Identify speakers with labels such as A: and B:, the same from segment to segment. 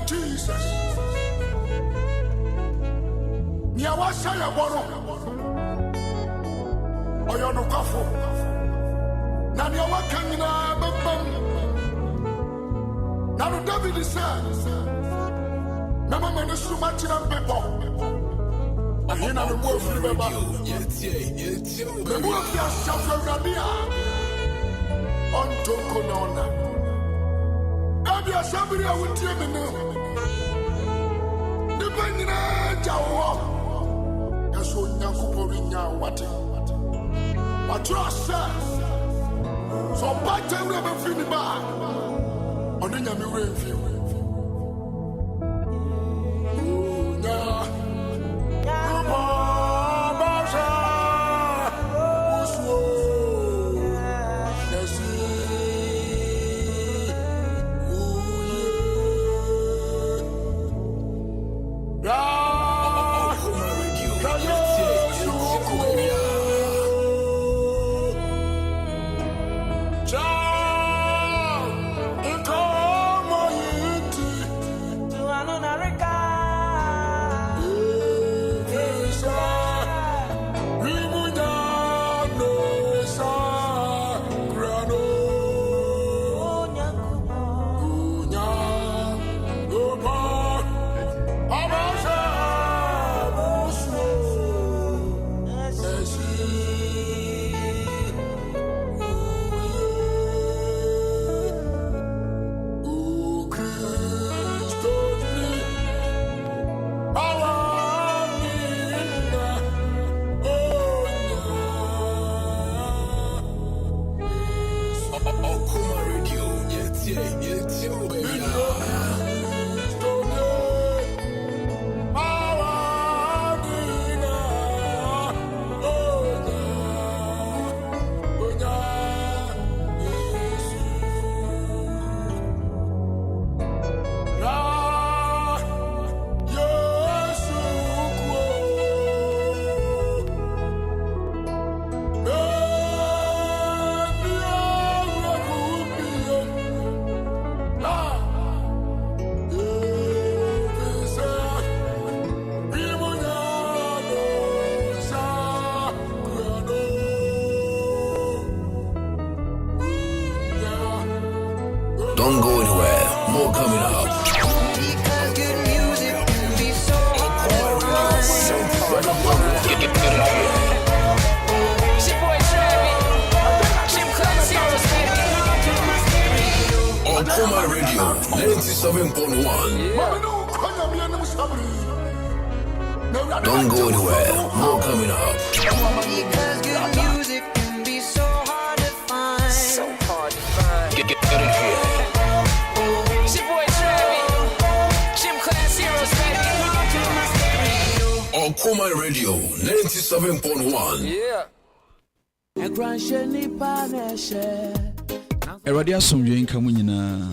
A: Jesus. Nia wa shaya boro. Oyo no kafo. Na nia wa kanina bambam. Na no David says. Mama mene suma tina pepo. Ahina no mo firi beba. Me mo afia shafra radia. Ontoko nona. Abia sabiri awutie me no. Dependina jawo. Yaso nyankopori nya wate. Watrasa. So bate we be fini ba. Ono nya me we fi.
B: Don't go anywhere. More coming up. On Puma Radio 97.1. Don't go anywhere. More coming up.
C: Because good music can be so hard to find. So hard to find.
B: Get it here.
C: It's your boy Travis. Gym Class Heroes, baby.
B: On Puma Radio 97.1.
C: Yeah.
D: Eradia somdwe nka mu nyina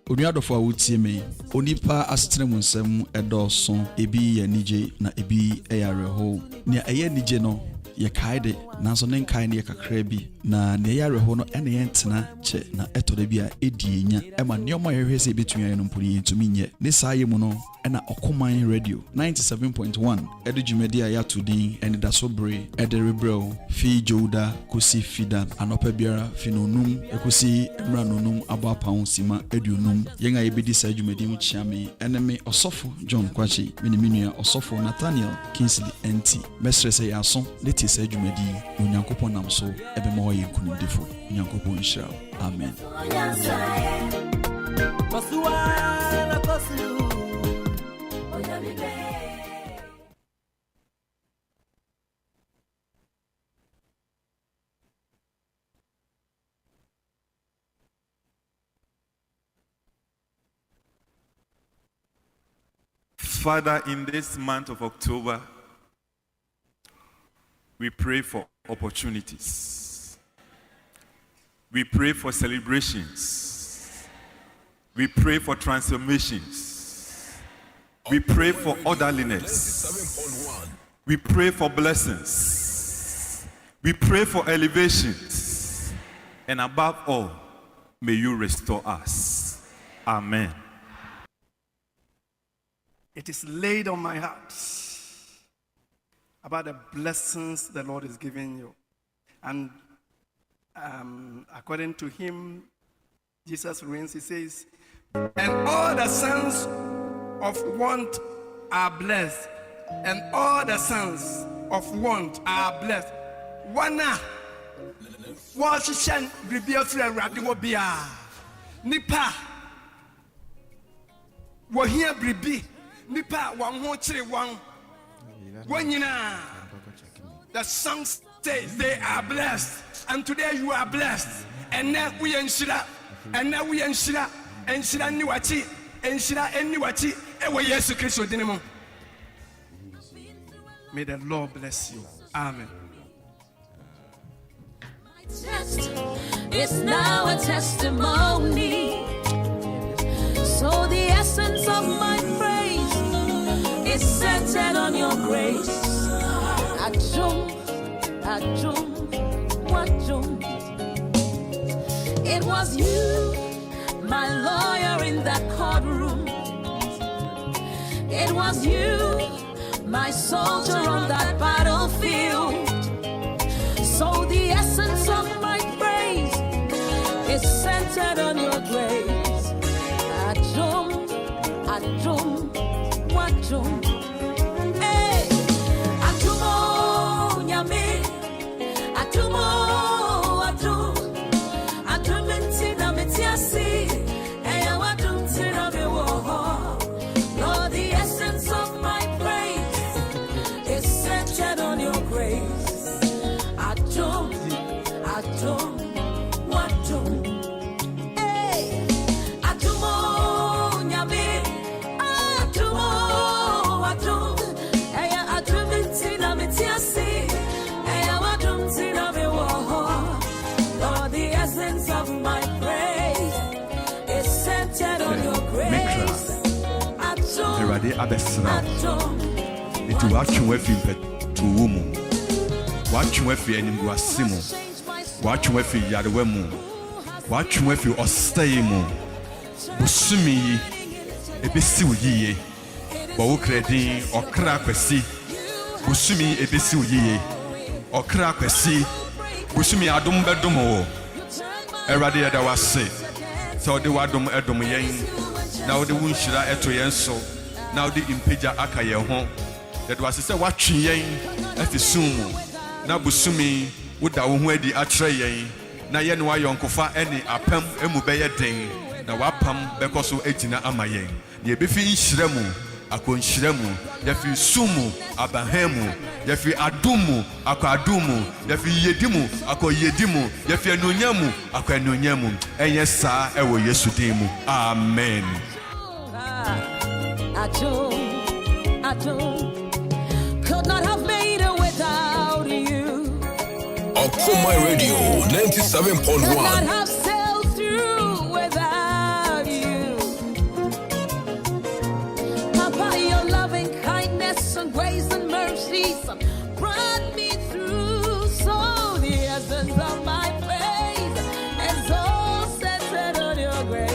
D: onuadofo a wotie me onipa asetene mu nsem edoso ebi ya nije na ebi eyareho ne eye nije no ye kaide nanso ne nkai ne kakra bi na ne yareho no ene yentena che na etode bi a edienya ema neoma yehwese ebetumi ayo no mpuri yentumi nye ne saaye mu no ena Okoman Radio 97.1 edujumedi aya tudin Anidaso Bere ederebrel fi joda kosi fida anopa biara finonum ekosi emranonum abapawon sima edunum yenga yebedi sa jumedi mu chiame eneme osofo John Quarshie meniminu osofo Nathaniel Kingsley Entsie mesrese yaso leti sa jumedi onyankopon namso ebema waye kunindefo onyankopon nhyira amen.
E: Father, in this month of October, we pray for opportunities. We pray for celebrations. We pray for transformations. We pray for orderliness. We pray for blessings. We pray for elevations. And above all, may you restore us. Amen.
F: It is laid on my heart about the blessings the Lord is giving you. And according to him, Jesus reigns, he says, and all the sons of want are blessed. And all the sons of want are blessed. Wana, washishan gribiafre radiwo bia. Nipa, wahia gribi. Nipa wan ho chire wan wanyina. The song says they are blessed, and today you are blessed. And now we enshira, and now we enshira, enshira ni wachi, enshira eni wachi. Ewe Yesu Kristo dinimo. May the Lord bless you. Amen.
G: It's now a testimony. So the essence of my praise is centered on your grace. Ajum, ajum, wajum. It was you, my lawyer in that courtroom. It was you, my soldier on that battlefield. So the essence of my praise is centered on your grace. Ajum, ajum, wajum. Hey, ajumo nyame, ajumo ajum, ajum intina metiasi, eya wajum tina mewoho. Lord, the essence of my praise is centered on your grace. Ajum, ajum, wajum. Hey, ajumo nyame, ajumo wajum. Eya ajum intina metiasi, eya wajum tina mewoho. Lord, the essence of my praise is centered on your grace.
E: Erade abesra. Itu watchwe fi mpetuwo mu. Watchwe fi animguase mu. Watchwe fi yarewa mu. Watchwe fi ostay mu. Busumi ebesi oyiye. Bo wo kredin okra kwesi. Busumi ebesi oyiye. Okra kwesi. Busumi adom bedom wo. Erade yada wase. So the wadom edom yen. Now the wunshira eto yen so. Now the impeja aka yen ho. That was say watching yen at the sumo. Na busumi woda wo ho adi atre yen. Na yen wa yonkofa any apam emu beye den. Na wapam bekoso etina ama yen. Ye befi nhyiremu akonhyiremu yafi sumu abahemu yafi adumu akadumu yafi yedimu akoyedimu yafi anonyamu akanonyamu enye saa ewo Yesu din mu amen.
G: I could not have made it without you.
B: Akropong Radio 97.1.
G: Could not have sailed through without you. Papa, your loving kindness and grace and mercy brought me through. So the essence of my faith is all centered on your grace.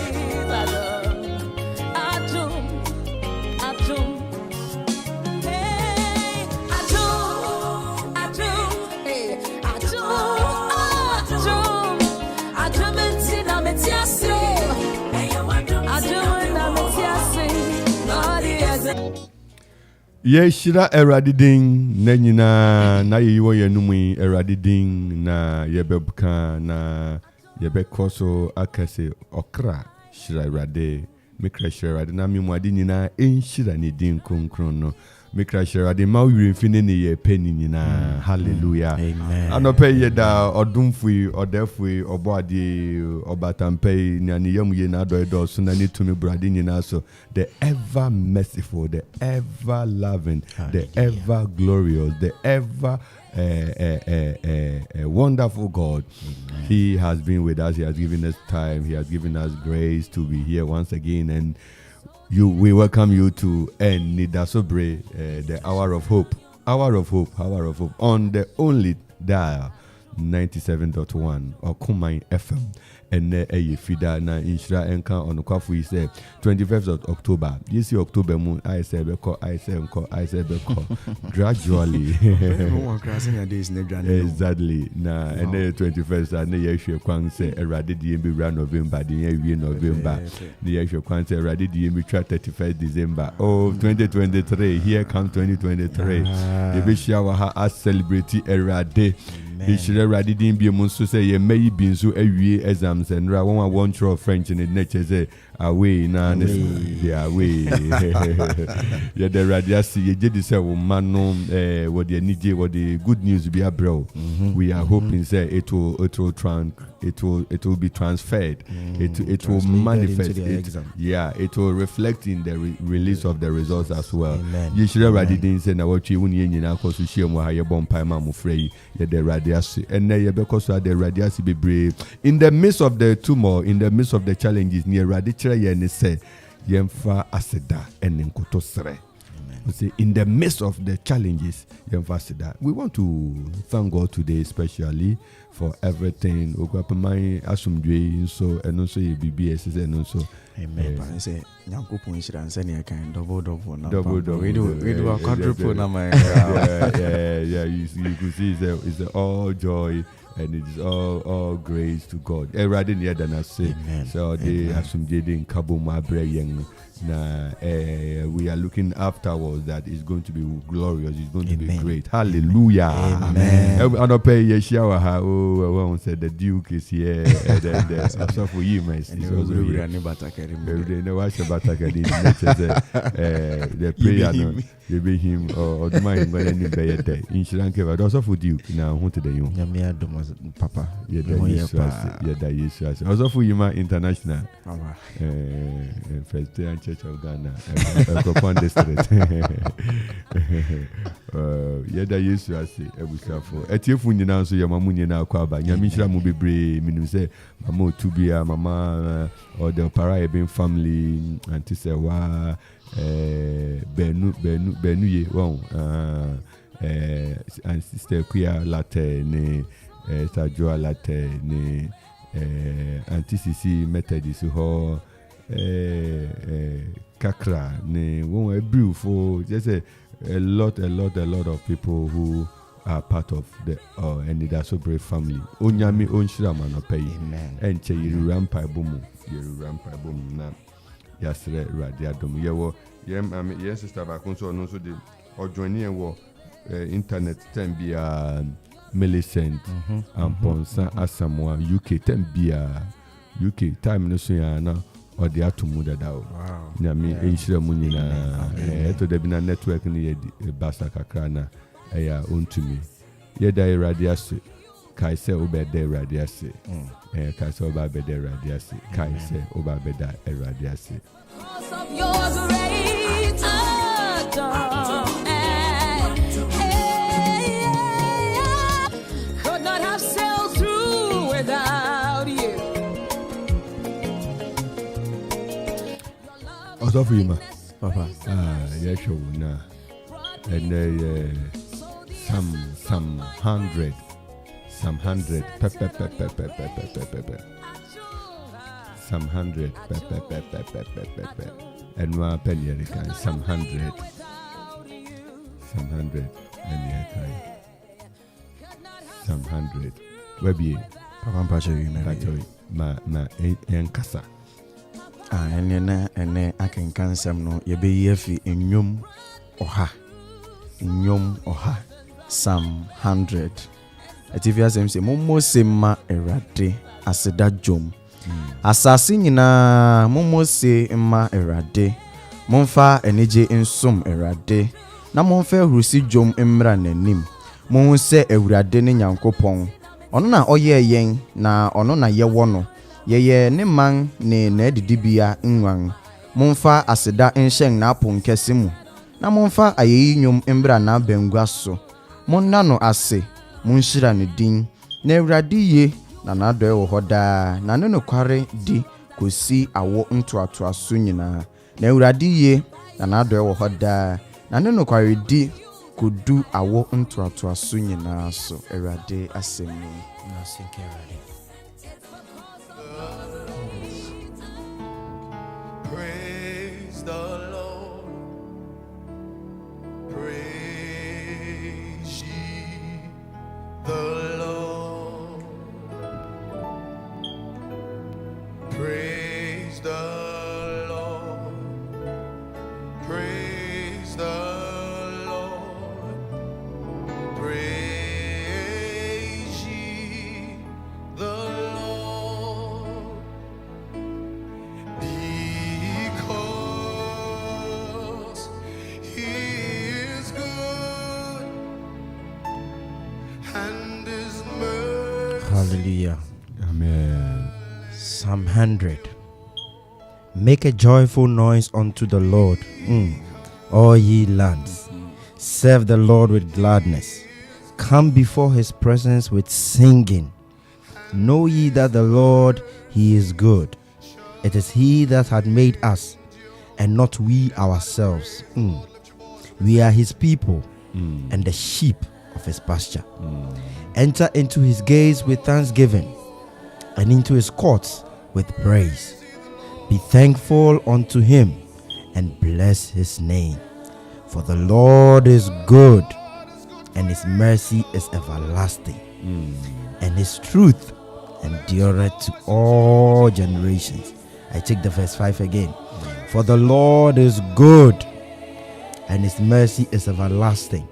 H: Yeshira eradiding nanyina na yiwo yenumi eradiding na yebebuka na yebekoso akase okra shira erade mikra shira erade na mimwadi nyina enshira ni din konkron no mikra shira erade ma wiri mfine ne ye peni nyina hallelujah amen anope yeda odumfui odefui oboade obatampe nyane yamuye na adoedo so na ni tumi brade nyina so the ever merciful, the ever loving, the ever glorious, the ever wonderful God. Amen. He has been with us. He has given us time. He has given us grace to be here once again. And we welcome you to Anidaso Bere, the hour of hope. Hour of hope. Hour of hope. On the only dial 97.1 or Kumai FM. And fida na inshira enka on kwafu is 25th of October. This year October moon I say beko gradually. Exactly. Na and 21st and the year kwan say erade DMB ran November, the year November. The year kwan say erade DMB 31st December. Oh 2023, here comes 2023. The bishawa ha celebrate erade. Ishire erade DMB mun so say ye may be so awie exam and one throw French in the nature say away na yeah away yeah the radiasi ye did say man no what the need what the good news be bro we are hoping say it will be transferred it will manifest it will reflect in the release of the results as well you should already didn't say na what you nyina cause share mo haye bon pai ma mo frey ye the radiasi and ye because the radiasi be brave in the midst of the turmoil, in the midst of the challenges near radical ye say yemfa aseda and nkoto sere. In the midst of the challenges, we want to thank God today, especially for everything. Ogapamai asumdwe so and also BBS and also. Amen.
I: I say, Akropong should answer any kind double.
H: We
I: do a quadruple now, my.
H: Yeah. You could see it's all joy. And it is all grace to God. Rather than I say, so they have some in Kabo Mabre Yang. We are looking afterwards that it's going to be glorious. It's going to be great. Hallelujah. Amen. I don't pay your shower. Oh, one said the Duke is here. Also for you, my sister. The prayer. You be him or the mind by any day. In Sri Lanka, but also for Duke now. Who today you?
I: Papa.
H: Yeah, that is also for you, my international. First day Church of Ghana, Akropong district. Yeah, that is to say, every careful. At your phone, you know, so your mamu na kwaba. Nyamisha mu bebre, minu say, mama tubia, mama or the Paraibin family, and say wa benu ye wow. And sister Kuya latte ne Sajua latte ne anti-CC Methodist ho. Kakra ne won a brew for just a lot of people who are part of the Anidaso Bere family. Onyami onshira manopai.
I: Amen.
H: Enche yiru rampa bomu na yasre radiadom. Yewo yes sister bakunso no so the ojoini ewo internet tem bia Millicent and Ponsa Asamoah UK tem bia UK time no so ya na odi atumu dada o. Nyami enshira mu nyina to de bina network ni basa kakra na eya ontumi yeda radiase kaise obede radiase kaise obabede radiase kaise obabeda radiase
G: of your great could not have sailed through without you.
H: Also for you, ma.
I: Papa.
H: Yes, you na. And some hundred, some hundred, some hundred, and one penny, some hundred, and some hundred. Where be
I: Papa Pacho, you know,
H: ma enkasa.
I: And I can cancel no, you be yefi in yum oha. Psalm 100. Atifia semse momo sema erade aseda jom. Asasi nyina momo se ma erade. Momfa eneje nsum erade. Na momfa hurusi jom emra nanim. Mohu se ewurade ne Nyankopɔn. Ono na oye yen na ono na yewo no. Yeye ne man ne na didibia nwan. Momfa aseda nhyɛn na apon kɛse mu. Na momfa ayeyi nyom embra na bengua so. Monna no ase, munshira ne din. Na Awurade ye na nadɔe wɔ hɔ daa. Na ne nokware di kosi awo ntoatoaso nyinaa. Na Awurade ye na nadɔe wɔ hɔ daa. Na ne nokware di kodu awo ntoatoaso nyinaa so. Awurade asɛm ni. Na sinke Awurade.
A: Praise the Lord. Praise ye the Lord. Praise the Lord. Praise the Lord. Praise ye the Lord. Because he is good and his mercy.
J: Hallelujah.
H: Amen.
J: Psalm 100. Make a joyful noise unto the Lord, all ye lands. Serve the Lord with gladness. Come before his presence with singing. Know ye that the Lord, he is good. It is he that had made us, and not we ourselves. We are his people, and the sheep of his pasture. Enter into his gates with thanksgiving, and into his courts with praise. Be thankful unto him, and bless his name. For the Lord is good, and his mercy is everlasting, and his truth endureth to all generations. I take the verse 5 again. For the Lord is good, and his mercy is everlasting,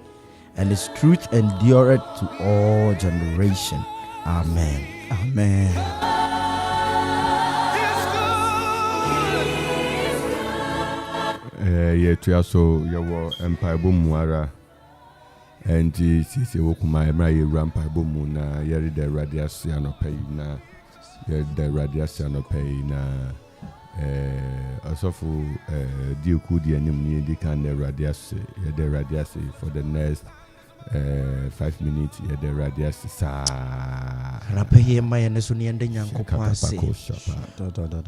J: and his truth endureth to all generation. Amen. Amen.
H: Yetua so yewo empire bomuara enti sisi wokuma emra ye empire bomu na yeri de radiasi anopai na yeri de radiasi anopai na osofu dioku di anim ni di kan de radiasi for the next 5 minutes ye de radiasi sa
J: Rapaye maya ne so ne ende Nyankopɔn ase.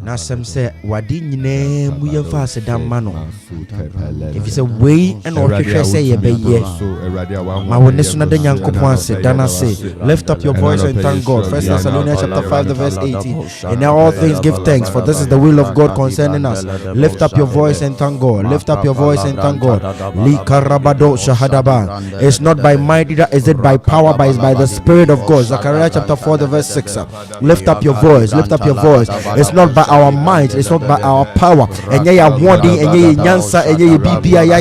J: Na sem se wade nyina mu ye fa ase da ma no. If you say we and or hwehwe say ye be ye. Ma wone so na de Nyankopɔn ase da na say. Lift up your voice and thank God. 1 Thessalonians chapter 5 the verse 18. In all things give thanks, for this is the will of God concerning us. Lift up your voice and thank God. Lift up your voice and thank God. Li karabado shahadaba. It's not not by might, neither is it by power, but it's by the Spirit of God. Zechariah chapter 4, the verse 6. Lift up your voice, lift up your voice. It's not by our might, it's not by our power. And ya wadi, and ye nyansa, and ye bibia ya.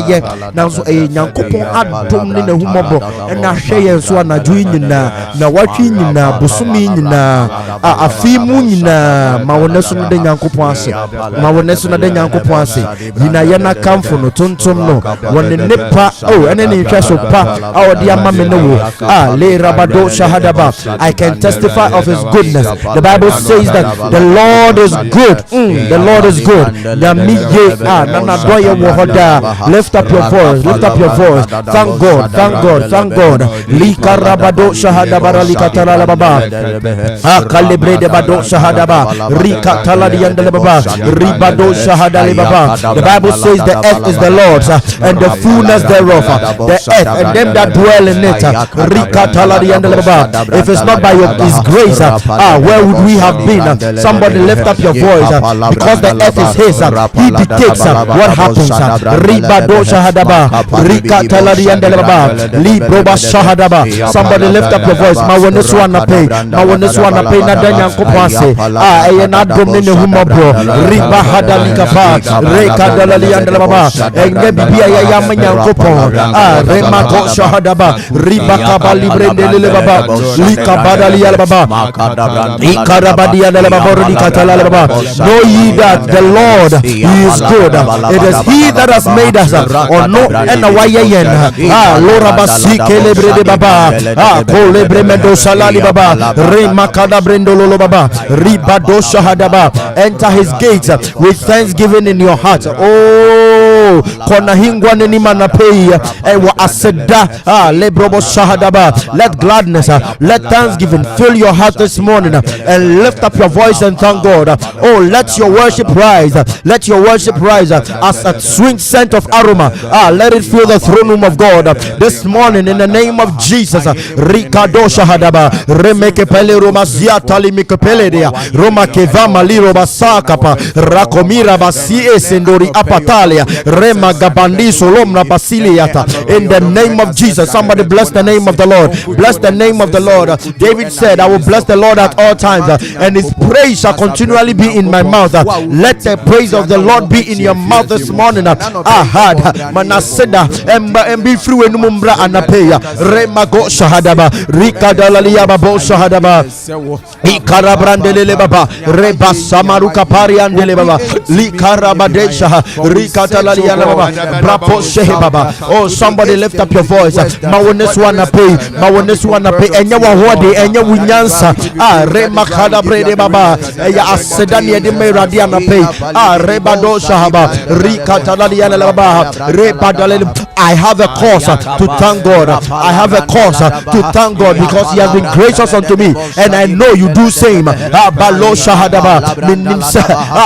J: Now so a nyankopon adom ne humobo, and na share so na juin na watching na busumi na afimu na mawoneso no de nyankopon ase. Mawoneso no de nyankopon ase. Yina yana kamfo no tontom no. Won nipa oh ene ni hwe so pa awodi amame no wo le rabado shahadaba. I can testify of his goodness. The Bible says that the Lord is good. The Lord is good. Lift up your voice, lift up your voice. Thank God, thank God, thank God. Lika rabado shahadaba lika tala baba. Kalibre de bado shahadaba. Rika tala di andele baba. Ribado shahadale baba. The Bible says the earth is the Lord's and the fullness thereof. The earth and them that dwell in it. Rika tala di andele baba. If it's not by his grace, where would we have been? Somebody lift up your voice, because the earth is his. He dictates what happens. Ribado shahadaba. Rika tala di andele baba. Libroba shahadaba. Somebody lift up your voice. Mawonesu anape. Mawonesu anape na danya nkopase. Eye na domine humobro. Riba hadalika pa. Reka dalali andele baba. Enge bibia ya yamanya nkopon. Rema ko shahadaba. Riba kabali brendele baba. Lika badali ya baba. Ikarabadi ya baba. Rika talala baba. Know ye that the Lord he is good. It is he that has made us. Or no ena wayeyen. Lora basi kelebre de baba. Kolebre mendo salali baba. Rema kada brendolo baba. Riba do shahadaba. Enter his gates with thanksgiving in your heart. Oh, kona hingwa neni manapei ewa aseda lebrobo shahadaba. Let gladness, let thanksgiving fill your heart this morning and lift up your voice and thank God. Oh, let your worship rise. Let your worship rise as a sweet scent of aroma. Let it fill the throne room of God this morning in the name of Jesus. Rikado shahadaba. Remeke pele roma ziatali mikepele dia. Roma keva maliro basakapa. Rakomira basie sendori apatalia. Rema gabandi solomna basiliata. In the name of Jesus. Somebody bless the name of the Lord. Bless the name of the Lord. David said, I will bless the Lord at all times, and his praise shall continually be in my mouth. Let the praise of the Lord be in your mouth this morning. Ahad manaseda embi through enumumbra anapeya. Rema go shahadaba. Rika dalalia babo shahadaba. Ikarabrandele baba. Reba samaruka pariandele baba. Likarabadesha. Rika dalalia baba. Brapo shehe baba. Oh, somebody lift up your voice. Mawonesu anape. Mawonesu anape. Enya wahode. Enya winyansa. Rema kadabrede baba. Eya asedani edime radia anape. Reba do shahaba. Rika dalalia baba. Reba dalele. I have a cause to thank God. I have a cause to thank God because he has been gracious unto me, and I know you do same. Balo shahadaba minimsa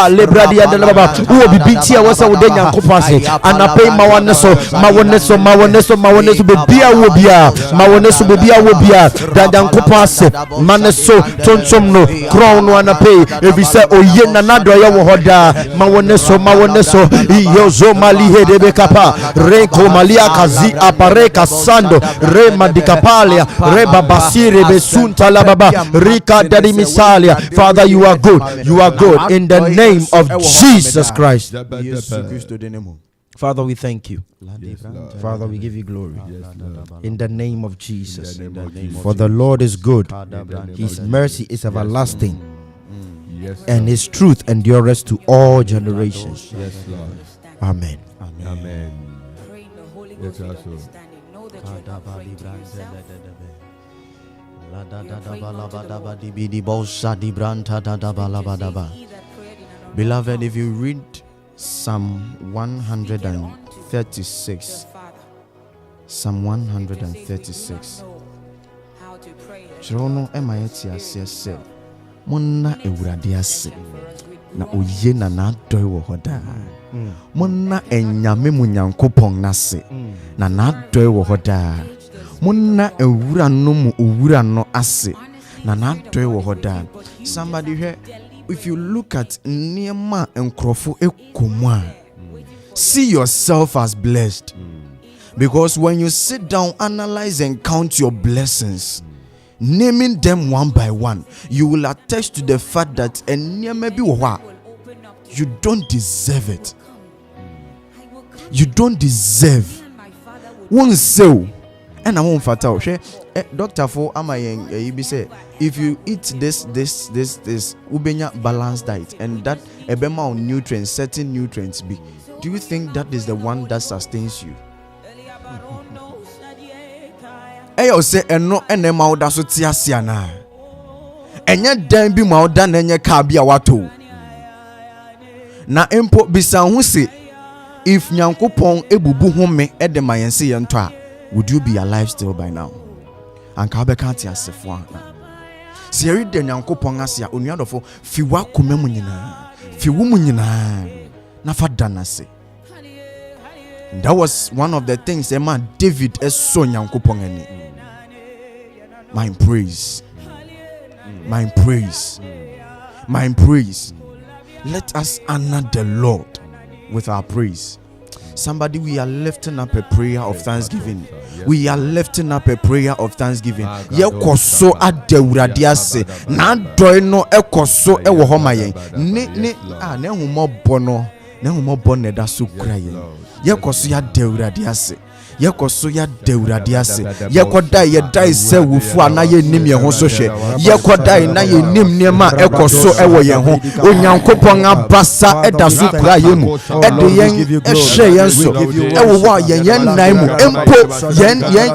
J: lebradi andalaba wo bibiti a wasa wodenya nkopase anape mawoneso bebia wo bia mawoneso bebia wo bia dada nkopase maneso tontom no crown no anape ebise oye na nado ya wo hoda mawoneso yozo mali hedebe kapa reko malia kazi apareka sando rema dikapalia reba basire besunta la baba rika dadi misalia. Father, you are good in the name of Jesus Christ. Father, we thank you. Father, we give you glory. In the name of Jesus. For the Lord is good. His mercy is everlasting. And his truth endureth to all generations. Amen.
H: Amen. Yes, also.
I: Beloved, if you read Psalm 136, Psalm 136, Chirono emayeti asese monna ewurade ase na oye na na doi wo hoda monna enyame munyankopon nase na na doi wo hoda monna ewura no mu owura no ase na na doi wo hoda. Somebody here, if you look at niema enkrofo ekomu, see yourself as blessed. Because when you sit down, analyze and count your blessings, naming them one by one, you will attest to the fact that you don't deserve it. You don't deserve. One so, and I won't fatal. Doctor for Amayen, you say if you eat this, ubenya balanced diet, and that ebema on nutrients, certain nutrients be. Do you think that is the one that sustains you? Eyo say eno ene mauda so tiasia na. Enye dan bi mauda na enye ka bia wato. Na empo bisa hu se if Nyankopon ebubu home e de mayense ye nto a, would you be alive still by now? Anka be kan tiasefo na. Se yeri de Nyankopon ase a onuadofo fi wa koma mu nyina. Fi wo mu nyina. Na fa danase. That was one of the things man David is so Nyankopon ani. My praise. My praise. My praise. Let us honor the Lord with our praise. Somebody, we are lifting up a prayer of thanksgiving. We are lifting up a prayer of thanksgiving. Yekoso adewradiase na doi no ekoso ewo homa yen. Ne humo bono. Ne humo bonne da so kraye. Yekoso ya dewradiase. Yekoso ya dewradiase. Yekoda ye dai se wufu ana ye nim ye ho so hwe. Yekoda na ye nim niema ekoso ewo ye ho. Onyankopon abasa eda so kraye mu. Ede yen ehwe yen so. Ewo wa yen nan mu. Empo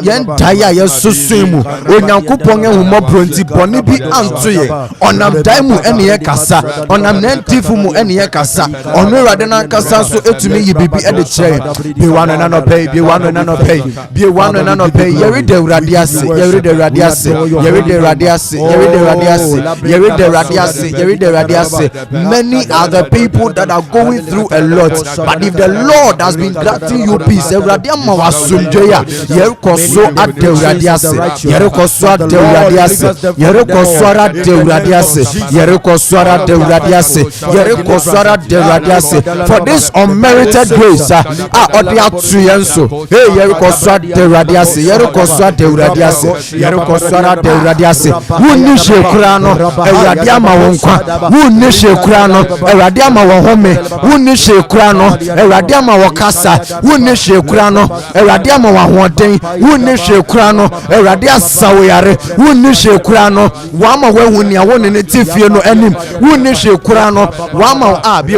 I: yen daya ye susun mu. Onyankopon ehumo bronti boni bi anto ye. Onam dai mu ene ye kasa. Onam nantifu mu ene ye kasa. Onu rade na kasa so etumi yi bibi ede kire. Be one na no pay, be one na no pay, be one and no pay. Yeri de radiase, yeri de radiase, yeri de radiase, yeri de radiase, yeri de radiase, yeri de radiase. Many are the people that are going through a lot, but if the Lord has been granting you peace, radiama wasunjeya, yeri koso ade radiase, yeri koso ade radiase, yeri koso ade radiase, yeri koso ade radiase, yeri koso ade radiase. For this unmerited grace, odi atu yenso. Hey, yeri koso de radiase, yeri koso de radiase, yeri koso de radiase. Wuni shekura no, radiama wonkwa. Wuni shekura no, radiama wohome. Wuni shekura no, radiama wokasa. Wuni shekura no, radiama wahoden. Wuni shekura no, radia sawiyare. Wuni shekura no, wama wehuni awone ne tifie no enim. Wuni shekura no, wama be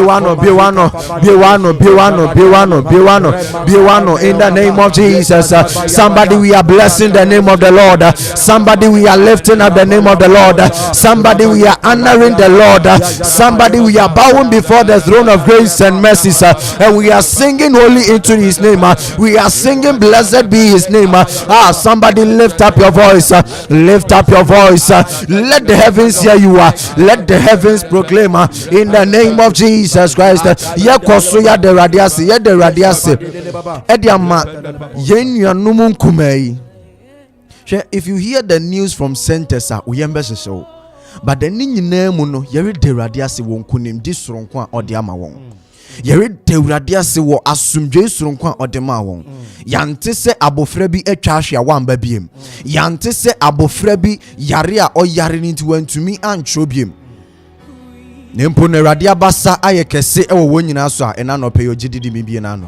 I: one in the name of Jesus. Somebody, we are blessing the name of the Lord. Somebody, we are lifting up the name of the Lord. Somebody, we are honoring the Lord. Somebody, we are bowing before the throne of grace and mercies, and we are singing holy into his name. We are singing blessed be his name. Somebody, lift up your voice. Lift up your voice. Let the heavens hear you. Let the heavens proclaim in the name of Jesus Christ. If you hear the news from centers, but the Ninyamuno, Yeri de Radiasi won't kunim disronqua or diamawon. Yeri de Radiasi will assume Jesronqua or demawon. Yantese abofrebi e chashia one babium. Yantese abofrebi yaria or yarin into one to me and chobium. Nempone radia basa ayekese ewo wonyina so a enano pay ogididi mi bie nano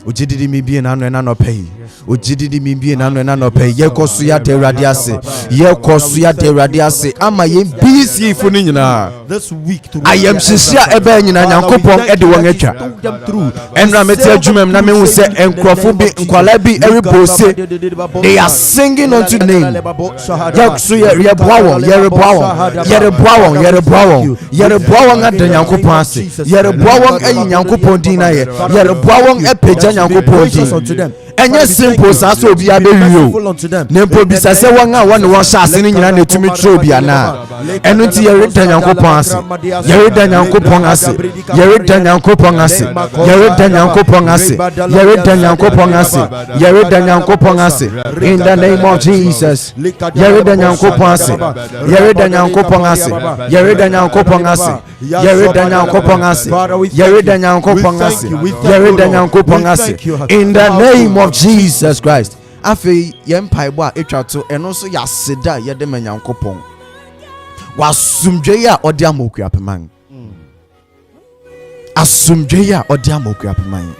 I: ogididi mi bie nano enano pay ogididi mi bie nano enano pay yekoso ya de radiase yekoso ya de radiase ama ye bisi fu ni nyina this week to I am sisia ebe nyina Nyankopon ede won atwa enra meti adwumam na mehu se enkrofo bi nkwala bi eribose they are singing unto the name yekoso ye boawon yere boawon ade Nyankopon ase yere boawon ayi Nyankopon din na ye yere boawon epeja Nyankopon din enye simple sa so obi abewiyo nempo bisa se won a won won sha ase ni nyina na etumi tro obi ana enu ti yere da Nyankopon ase yere da Nyankopon ase yere da Nyankopon ase yere da Nyankopon ase yere da Nyankopon ase yere da Nyankopon ase in the name of Jesus yere da Nyankopon ase yere da Nyankopon ase yere da Nyankopon ase yere da Nyankopon ase yere da Nyankopon ase yere da Nyankopon ase in the name of of Jesus Christ. Afi yempaibo a etwa to eno so ya seda ye de manyankopon. Wasumdwe ya odi amoku apeman. Asumdwe ya odi amoku apeman.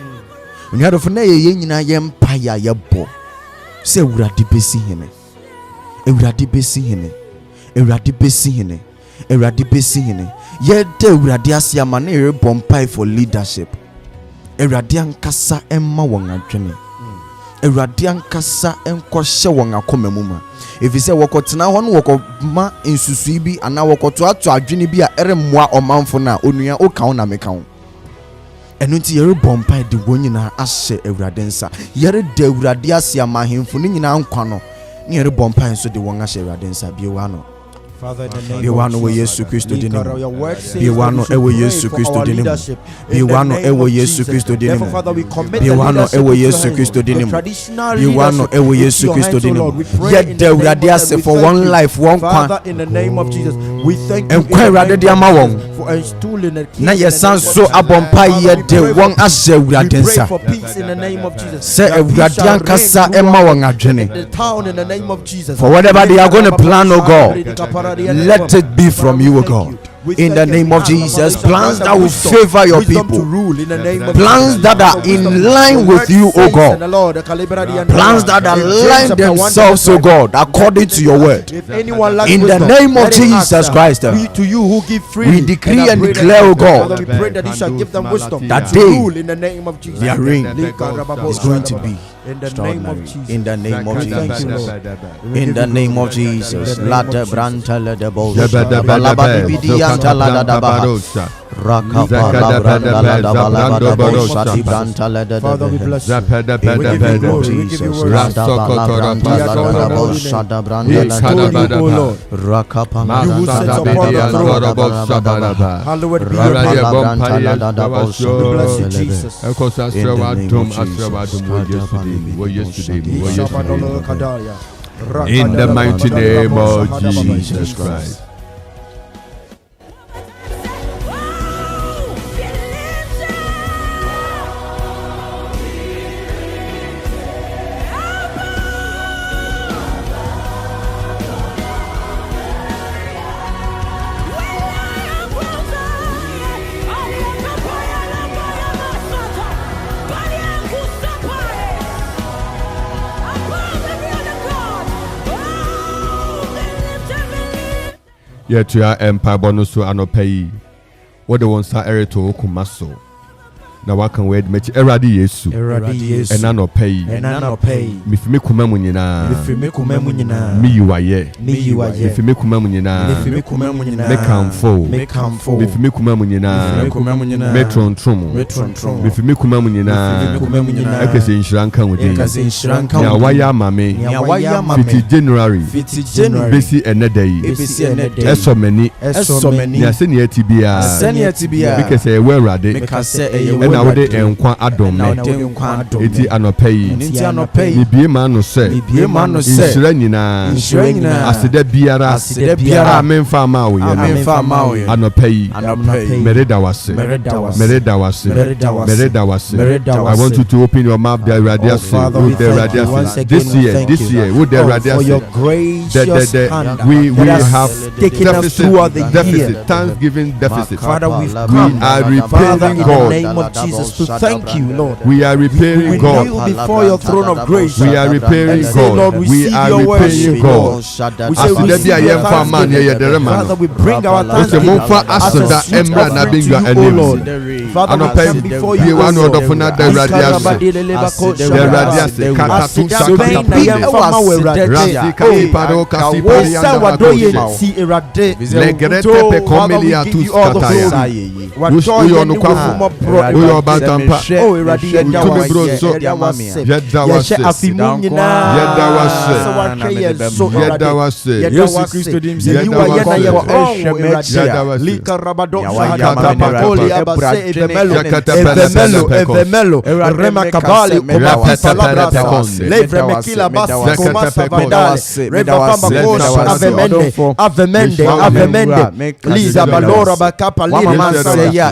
I: Unyadofo na ye nyina yempaya yebo. Se Awurade besi hene. Awurade besi hene. Awurade besi hene. Awurade besi hene. Ye de Awurade ase ama na e bompai for leadership. Awurade ankasa emma won adwene. Awurade ankasa enkohye won akoma mu ma. Efise wokotena ho no wokoma ensusu bi ana wokoto ato adwene bi a eremmoa omanfo na onua oka ho na meka ho. Enu nti yere bompai de wonyina ahye Awurade nsa. Yere de Awurade ase ama hemfo ni nyina nkwa no. Ni yere bompai so de won ahye Awurade nsa biewa no.
J: Father, in the name
I: Biwano
J: of
I: we
J: Jesus,
I: Yesu Kristo
J: Lord,
I: dinimo.
J: your word says that
I: Biwano
J: we
I: ewe
J: should
I: Yesu
J: pray
I: Kristo
J: for our
I: dinimo.
J: leadership in the
I: Biwano
J: name
I: ewe
J: of
I: Yesu
J: Jesus.
I: Kristo
J: Therefore,
I: dinimo.
J: Father, we commit the
I: Biwano
J: leadership
I: ewe
J: into your
I: Yesu
J: hands.
I: Kristo
J: The
I: dinimo.
J: traditional
I: Biwano
J: leadership
I: ewe
J: into
I: Yesu
J: your
I: Kristo
J: hands, O
I: dinimo.
J: Lord. We pray
I: Yet
J: in
I: the
J: the name of
I: Awurade
J: Jesus.
I: ase
J: We
I: for
J: thank
I: one
J: you.
I: life, one
J: Father,
I: kwan.
J: in the name of Jesus, we thank you in
I: Enkwa
J: the
I: Awurade
J: name
I: de ama
J: of
I: wɔn.
J: Jesus for installing a king
I: Na
J: in the
I: yesan
J: name of
I: so
J: Jesus.
I: abompa
J: Father,
I: ye
J: we
I: de
J: pray
I: won
J: for-
I: ahye Awurade
J: we pray
I: nsa.
J: for peace in the name of Jesus.
I: Say
J: That peace
I: Awurade
J: shall reign
I: ankasa
J: throughout
I: emma wɔn adwene.
J: the town in the name of Jesus.
I: For whatever they are going to plan, oh God, let it be from you, oh God. In the name of Jesus, plans that will favor your people, plans that are in line with you, oh God, plans that align themselves, oh God, according to your word. In the name of Jesus Christ, we decree and declare, oh God,
J: we pray that He shall give them wisdom
I: that
J: to
I: day
J: rule in the name of Jesus.
I: their reign is going to be
J: in the name of
I: extraordinary.
J: Jesus.
I: In the name of
J: We thank you,
I: Jesus.
J: Lord.
I: In the name of Jesus.
J: In the name
I: La
J: of
I: de
J: Jesus.
I: branta la de bo.
H: Zabada
I: Balaba bibidi anta la da da ba. Rakapa la branda la da ba la ba da bo. Shati branta la da da
J: Father, we
I: ba.
J: bless you.
I: In the name of Jesus. La da ba la branta la da da bo. Shada branda la da da ba. Rakapa la
J: You who
I: branda
J: sits
I: la
J: upon
I: da
J: the
I: da
J: throne.
I: ba da.
J: Hallowed be your
I: Rakapa
J: name.
I: la branta la da da bo.
J: We bless you, Jesus.
H: In the mighty name of Jesus Christ. Yet you are empire bonus to anopai. What the ones are ereto kumaso. Na waka wed mechi eradi yesu. Enano pay. Mifimi kumamu nyina. Mi yuaye. Mifimi kumamu nyina. Mekamfo. Mifimi kumamu nyina. Metron trumu. Mifimi kumamu nyina. Ekese inshranka wudi. Ya waya mame. Fiti January. Besi enedei. Eso meni. Ya seni etibia. Mikese ewe rade. Na wode enkwa adom eti anopai ni bie ma no se insira nyina aseda biara amemfa ma wo ye anopai mereda wase I want you to open your mouth there radius this year with the radius we have deficit Thanksgiving deficit.
J: Father, we
H: are repaying God
J: in the name of Jesus to thank you, Lord.
H: We are repairing God.
J: We kneel before your throne of grace.
H: We are repairing
J: Say,
H: God.
J: Lord,
H: We are repairing God.
J: We say we receive your thanksgiving. Father, we bring our thanksgiving as a sweet offering to you, O Lord. Father, we come before you, O Lord.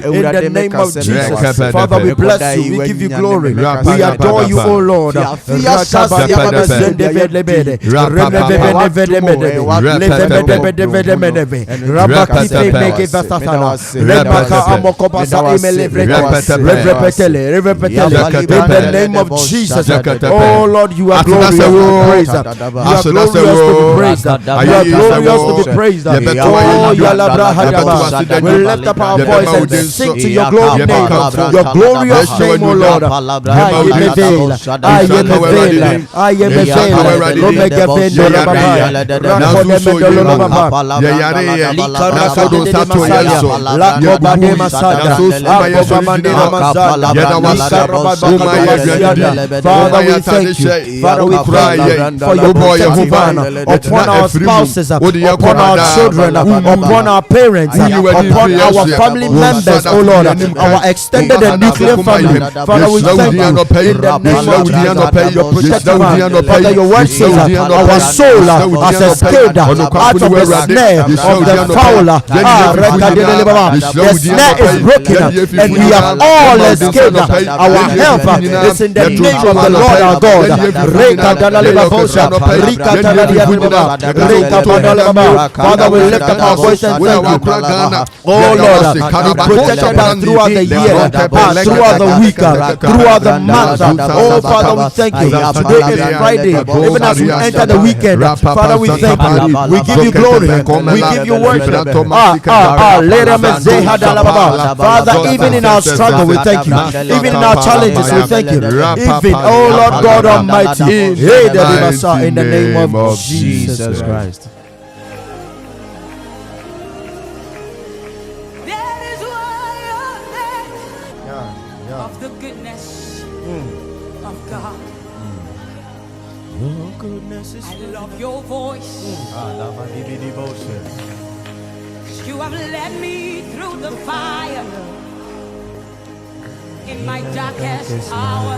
J: In the name of Jesus, Father, we bless you. We give you glory. We adore you, O Lord. In the name of Jesus, oh Lord, you are glorious to be praised. You are glorious to be praised. You are glorious to be praised. Oh, Yalabra Hadaba. We lift up our voice and sing to your glory name, your glorious name, O Lord. I am a veil. I am a veil. I am a veil. Omega veil. Father, we thank you. Father, we cry for your protective hand upon our spouses, upon our children, upon our parents, upon our family members, oh Lord, our extended and nuclear family. Father, we thank you in the name of Jesus, your protective hand. Father, your word says our soul has escaped out of the snare of the fowler. The snare is broken and we have all escaped. Our help is in the name of the Lord our God. Father, we lift up our voice and thank you. Oh Lord, you protected us throughout the year, throughout the week, throughout the month. Oh Father, we thank you. Today is Friday, even as we enter the weekend. Father, we thank you. We give you glory. We give you worship. Father, even in our struggle, we thank you. Even in our challenges, we thank you. Even, oh Lord God Almighty, in the name of Jesus Christ.
G: Of the goodness of God.
J: Your goodness is
G: I love your voice. You have led me through the fire. In my darkest hour,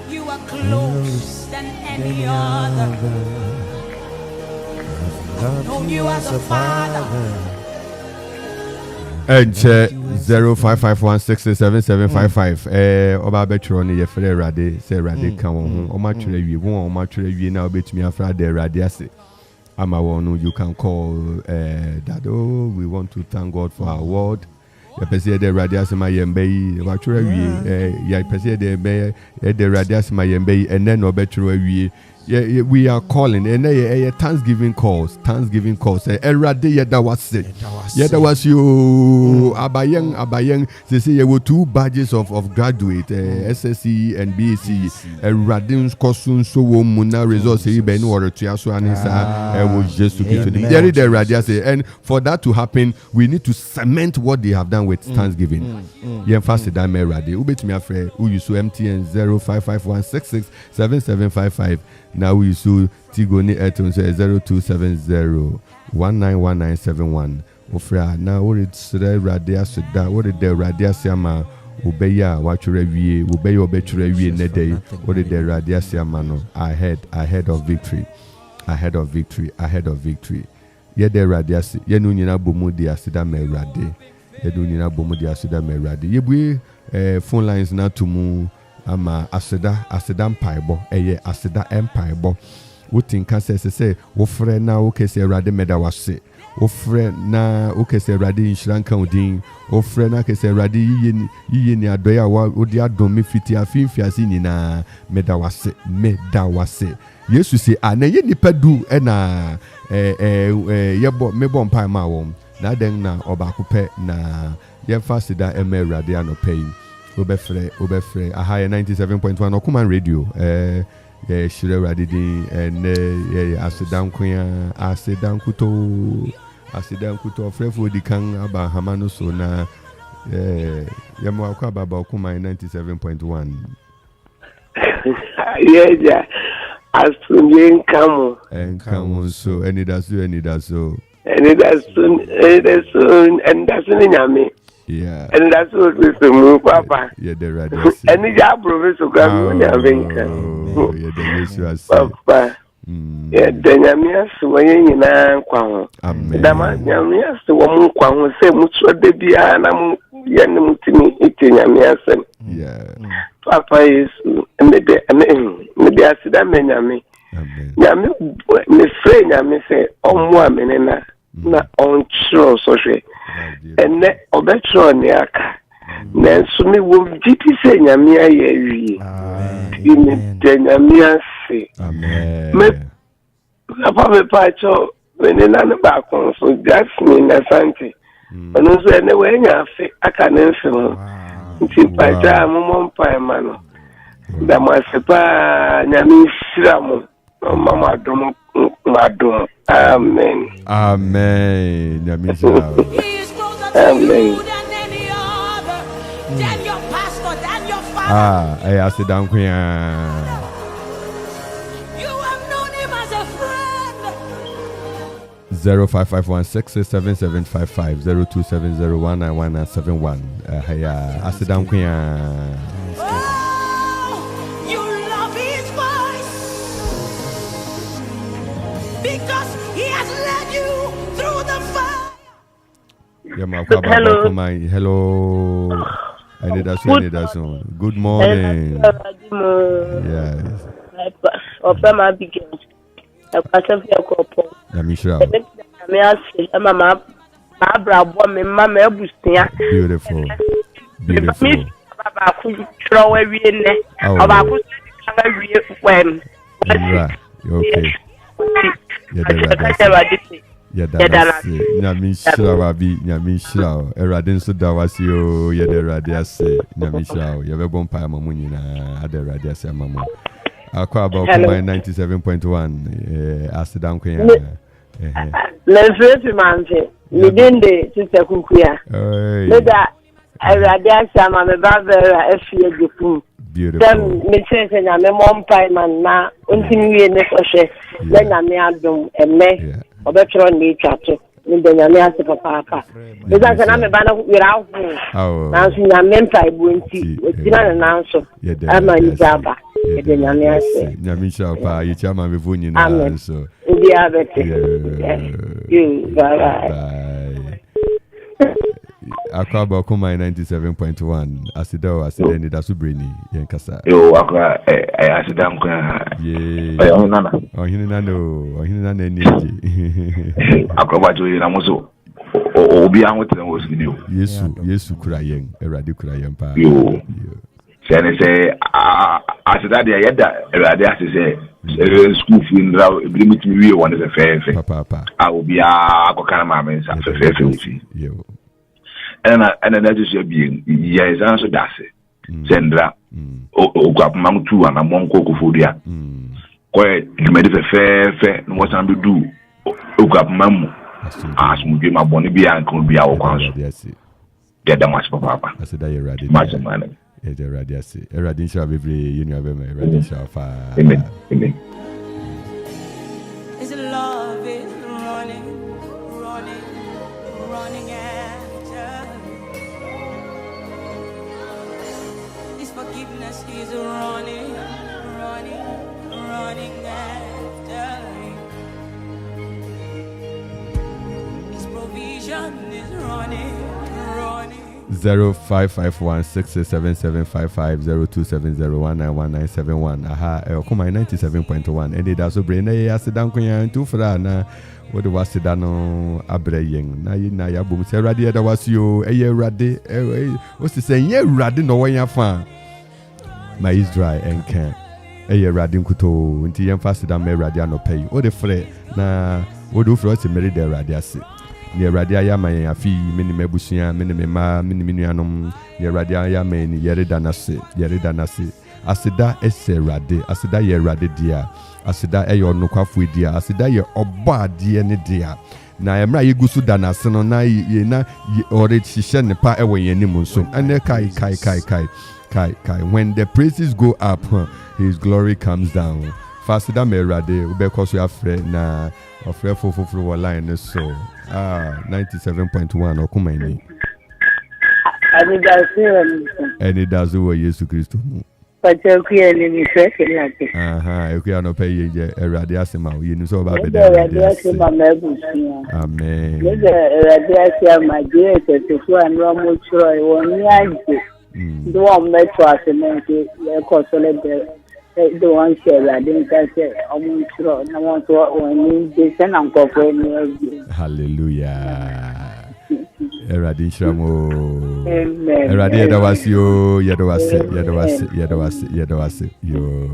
G: you are close than any other. I've known you as a father.
H: And 0551667755 oba betro ne ye frere rade say rade kan won o ma twere wie won o ma twere wie na obetumi afra de rade ase ama won you can call Dado. We want to thank God for our word. Ya pese de rade ase ma yembe yi wa twere wie ya pese de be de rade ase ma yembe yi ene no betro wie. Yeah, we are calling and Thanksgiving calls. Erade yeda was it. Yeda was you abayeng. They say you were 2 badges of graduate SSC and BSc. Eradin kosun so muna results say ben or tiaso anisa was just to give to them. There the radia say, and for that to happen, we need to cement what they have done with Thanksgiving. Yeah, fast that me rade. Ubet me afre who you so MTN 0551667755. Now we saw Tigoni Eton say 0270191971. Ofra now what it's radia suda what the radia siama ubeya wachure wie ubeya obechure wie nede what the radia siama no ahead of victory. Ye de radia si ye no nyina bomu dia sida me rade ye do nyina bomu dia sida me rade ye bue phone lines na tumu ama aseda mpaibo eye aseda empaibo wotinka say wo frɛ na wo kese Awurade meda wase wo frɛ na wo kese Awurade inshranka odin wo frɛ na kese Awurade yiye ni adoya wo di adom me fiti afimfiase nyina meda wase Yesu say anaye nipa du na yebo mebo mpai ma wom na den na obakopɛ na yemfa seda ema Awurade anɔpɛ Obefre Ahaya 97.1 Okuman Radio Shire Radidi and Asidankuto Frefo di Kang Aba Hamano so na Yamwaka Baba Okuman 97.1
K: Yeah, as soon come
H: so Anidaso
K: and that's in Yami.
H: Yeah,
K: and that's what we move, Papa.
H: Yeah, the radio.
K: And the job professor come
H: yeah, the
K: Papa. Yeah, the Yamias when you know, Dama Yamias, the woman, say, much what they be, and I'm Yanumtimi, Itinyamiasem.
H: Yeah.
K: Papa is maybe I said that many. Yami, Miss Frey, Yami say, on woman and not on true social. And net of that true Niaka. Nancy will GP say Yamia, in Yamia say. Amen. Papa Pacho, when in an back on, so that's me, Nasanti. And also, anyway, I can answer. It's by time, Mom Paimano. That must be Yami Siramu. Mama don't madum. Amen.
H: Amen.
G: He is closer to you than any other, than your pastor, than your father.
H: I asked down
G: You have known him as a friend.
H: 0551667755 0270191971. I asked down
G: because he has led you through the fire.
H: Hello. Anidaso. Good morning. Yes.
L: My begins. I can't feel Akropong. Mama, Barbara, woman, Mamma,
H: beautiful.
L: Throw away when.
H: Okay. Nyamisha Eradin so da was you ye de radiase Nyamisha ye be bon pa mamu nyina ade radiase mamu akwa about 97.1 asidam kwen
L: na free MAMFE me dinde sister kukuya leda radiase mama ba vera efie gepum.
H: Beautiful.
L: Me say na me mom pai man na ontimi wie ne so hwe na me adom eme obetro ni twato me de na me ase papa eza na me ba na wira hu na so na me pai bu enti otina na so ama ni jaba de na me ase
H: nyamisha pa yi chama me vunyi na so
L: ndi abete bye.
H: Akaba kuma 97.1 asida Anidaso Bere yenkasa
M: yo akwa asida mkwa ye ohini nana
H: enije
M: akwa jo na muso obi anwote wo studio
H: Yesu kura yen Erade kura yen pa
M: yo say asida de yeda Erade asise school funeral ebiri mitimi wie won se fefe
H: papa
M: obi akokana ma mensa fefe uti
H: yo
M: and that is your being. Yes, answer that's it. Sendra, Okwapman too, and a monko kufudia. Quiet, you made it fair, and what I'm to do. Okwapman, ask me, my bonnie be and could be our counsel. Get that much for Papa.
H: I said, I read
M: much money.
H: It's a radiasi. A radisha of every union of a radisha of
M: Amen.
G: His love is running forgiveness is running after you. His provision is running.
H: 0551667755 aha kuma 97.1 Anidaso Bere na ya sedan kunya ntu fra na wode waseda no abre yen na ya bom se Erade da wasio eye Erade o se sen ye Erade no wan ya fa my is dry and can Erade nkuto nti yen fa sedan ma Erade anopay o de frɛ na wode frɛ se meri de Erade ase ni Erade ayama yen afi meni mebusua meni mema meni minuanom ni Erade ayama yen yereda nase asida ese Erade asida ye Erade dia asida eyo nokwafo dia asida ye oba ade ne dia na emra ye gusu da nase no na ye na ore hihye ne pa ewo yen nim nso ene kai when the praises go up his glory comes down fasida me Erade ubekoso afre na ofre fofoforo wo line so 97.1 okuma ni Anidaso wo Yesu Kristo mu
L: Pacho kuya ni fresh lati.
H: Ekuya no pay ye Erade asema o yinu so ba be
L: there. Erade asema mebusia.
H: Amen.
L: Erade asema je tetefu anwa mo chro e woni aje. Do one metro asement e ko sole de do one share Erade nka omo chro na won to woni de se na nkofo ni.
H: Hallelujah. Erade Shramo.
L: Amen.
H: Erade yedawasio yedawase yo.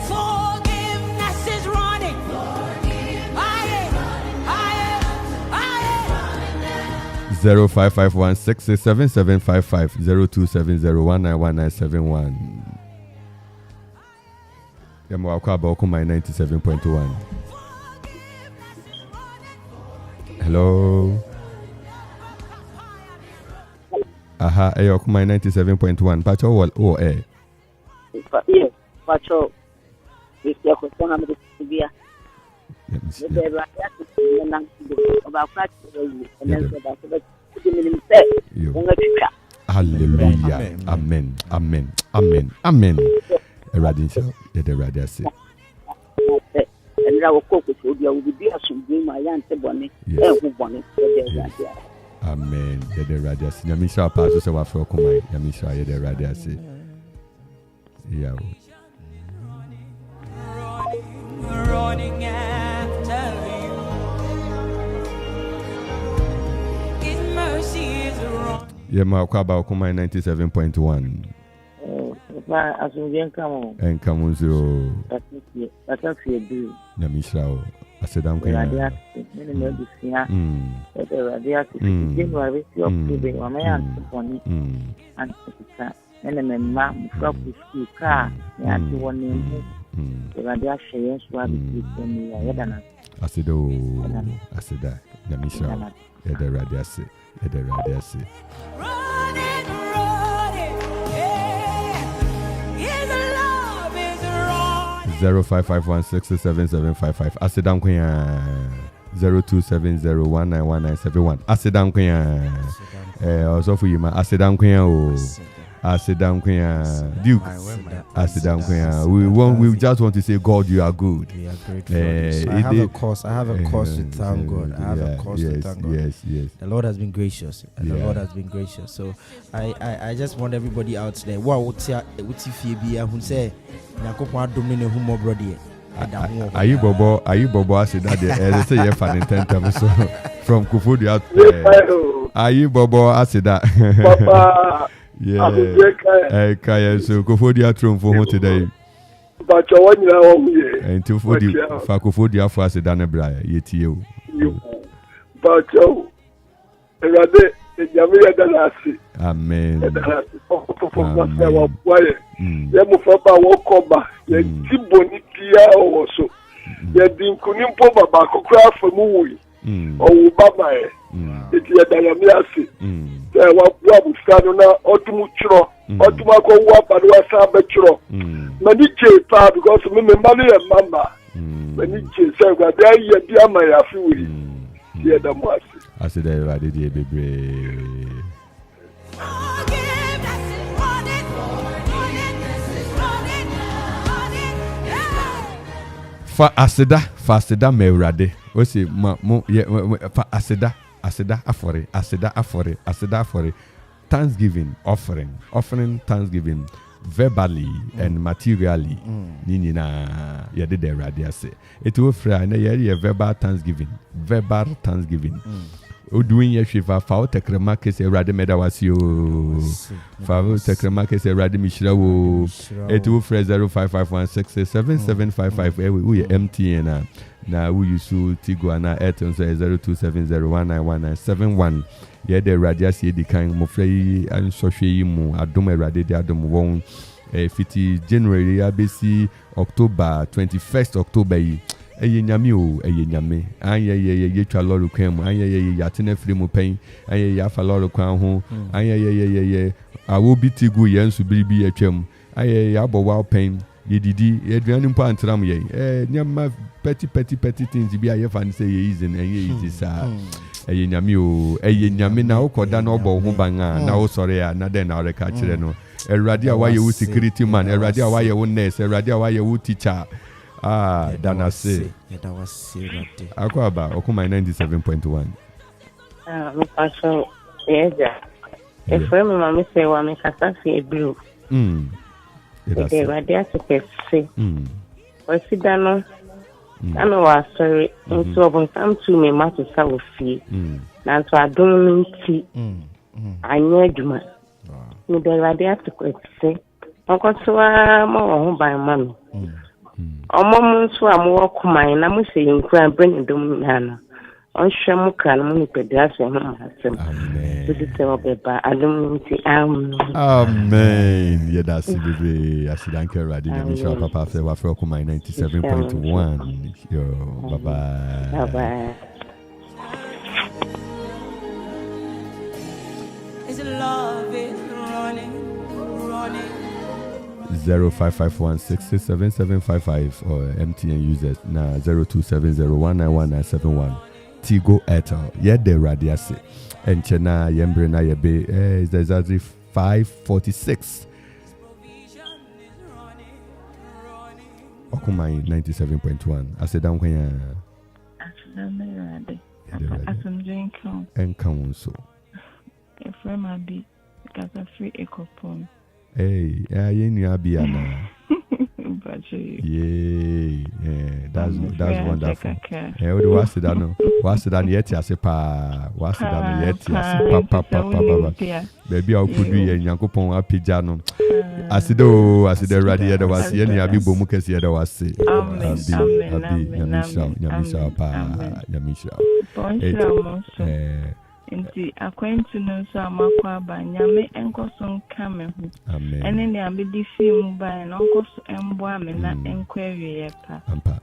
G: Forgiveness is running.
H: 0551667755 0270191971. Yamo akwaba okuma 97.1. Hello. Aha, ayo okuma 97.1. Pacho o eh.
L: Yes, Pacho. This is ko sona me bia.
H: Hallelujah. Amen. Amen. Amen. Amen. Erade sha de Erade ase.
L: Enra wo koko so dia wo bi asumbu ma ya nte bone e hu bone de Erade.
H: Amen. De Erade ase. Nyame sha pa so se wa fro komai. Nyame sha ye de Erade ase. Yeah.
G: Running after you. His mercy is wrong.
H: Yeah, ma akwaba okuma 97.1.
L: Ma asumbu nkamo.
H: Nkamo zero.
L: Asafie du.
H: Nyame sha o. Asedam kwa.
L: Erade ase. Mene me bisia. Erade ase. January si October wa me ya bone. Antika. Mene me ma mfra kuski ka. Ya ti woni mu. Erade ahye yenso abi ni ya yedana.
H: Asedo. Aseda. Nyame sha o. Ede Erade ase. Ede Erade ase.
G: Running. His love is wrong.
H: 0551677755. Asedam kwa 0270191971. Asedam kwa also for you ma asedam kwa o. Asedam kwa Duke. Asedam kwa we just want to say God you are good.
J: We are grateful. I have a cause to thank God. I have a cause to thank God.
H: Yes.
J: The Lord has been gracious. And the Lord has been gracious. So I just want everybody out there. Wow, what's Phoebe who say Yakopon adom ne hu mo brother.
H: Are you Bobo said that they say you fan intent so from Kufudi out. Are you Bobo said that?
K: Papa.
H: Yeah. Kaya so Kufudi out for today.
K: But you want you
H: and to for the Kufudi out for said that bra yeti you.
K: But you Erade Nyame danasi.
H: Amen.
K: Yemu faba wokoba ye tiboni pia owoso ye dinkunimpo baba kokra famu wi owu baba e eti ye dayame ase se wa bua busano na otumu chro otumu akwa padu asa be chro mani che pa because me mama ye mama mani che se gba da ye di ama ya fi wi ye da mo ase
H: ase da Erade die bebre. Fa aseda me Erade. O say mo fa aseda afore. Thanksgiving offering thanksgiving verbally and materially. Nina ya de Erade ase. It will fra na ya verbal thanksgiving. O doing ye shiva fa tekrema kese Erade medawasio fa tekrema kese Erade mishira wo etu fra 0551677755 we MTN na we use Tigo na Airtel 0270191971 ye de Erade ase di kan mo fra yi ansohwe yi mu adom Erade di adom won fiti January abesi October 21st October yi eye nyame anye twa loro kwan mu anye yatena firi mu pen anye yafa loro kwan ho anye awo bitigu yensu biribi atwam anye yabowa pen yedidi yeduane mpo antram ye nyama petty things bi aye fan say ye easy na ye easy sa ɛyɛ nyame o ɛyɛ nyame na wokɔda na ɔbɔ ho ban a na wosɔre a na den na ɔreka kyerɛ no Awurade a wayɛ wo security man Awurade a wayɛ wo nurse Awurade a wayɛ wo teacher danase akɔ aba ɔkoma 97.1
N: Pastor, yes, if we mamma say one make us a blue. Okay, but there's a say. Or sit down. I know I sorry. Into open some to me, matter so fee. Now, so I don't mean I need you, man. You be right there to say. Uncle, so more home by mommy. Or mom, so I'm walk mine. I'm saying, bring it down, Hannah. On Shamuka, money pedestrian, amen.
H: Yeah, that's it. I see Danke Radi. I'm sure Papa said, "We're from 97.1." Yo, bye bye.
N: Bye bye.
G: Is love is running.
H: 0551667755 or MTN users na 0270191971. Tigo Etel, the radiasi, and Chena Yembrena Yabe is exactly 5:46. Okumai 97.1. I said, down when and council.
O: A friend I be because I free Akropong.
H: Hey, yeah, Biana. Yeah, that's wonderful. What's it done? What's it done yet? I say, what's it done yet? Papa. Baby, I could be a Akropong Apijano. I said, oh, I said, the radio was here, and Abi Bomukas here was say,
O: Yamisha. Nti akwantu no so amakwa ba nyame enkoso nkame hu ene ne abedi film ba na onkoso embo ame na enkwawie yepa
H: ampa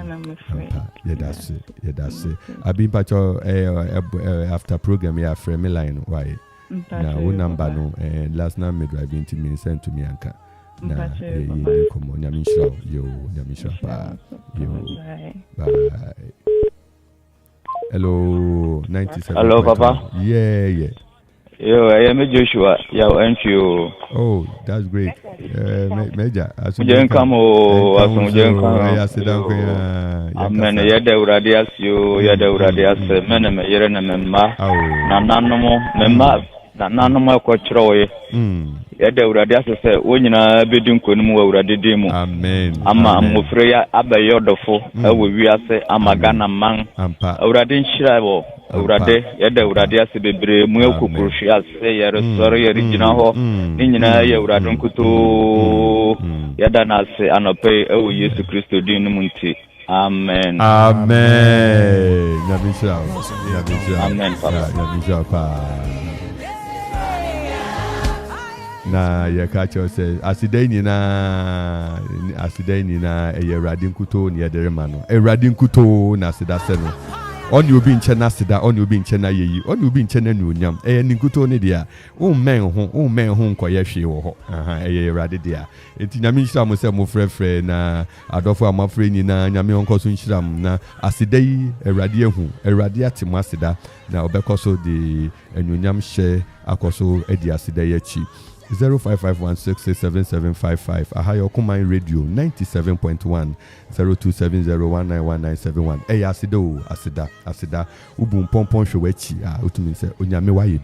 O: na me friend
H: yeah that's it abi pacho after program ya frame line why na wo number no last night me drive into me send to me anka na komo nyamisha yo pa yo bye. Hello, 97.
P: Hello, Papa.
H: Yeah.
P: Yo, I am Joshua. Yo, and you.
H: Oh, that's great. Major.
P: I sit down. Amen. Yada uradias you. Yada uradias. Mene me yere na memma. Na nanomo kwa chroye. Yada uradias se wonyina bedun konum wa urade mu.
H: Amen.
P: Ama amofre ya abayodofo ewo wiase amagana man. Urade nshira wo. Urade yada uradias bebre mu ekukruhwe ase yere sore yere gina ho. Ni nyina ya urade nkuto yada na ase anope ewo Yesu Kristo din mu nti. Amen.
H: Nyamisha.
P: Amen, Papa.
H: Nyamisha. Na yakacho says asidai nyina Awurade nkuto ne yederema no Awurade nkuto na asida se no oni obi nche na asida oni obi nche na yeyi oni obi nche na nuonyam nkuto ne dia wo men ho nkoye hwe wo ho Awurade dia enti nyame nhira mo se mo frefre na adofo amafre nyina nyame onkoso nhira mo na asidai Awurade ehu Awurade atimo asida na obekoso de nuonyam hye akoso edi asida yachi 0551667755 Ahayo Kumain Radio 97.1 0270191971 asida ubun pompon hwechi utumi se onyame waye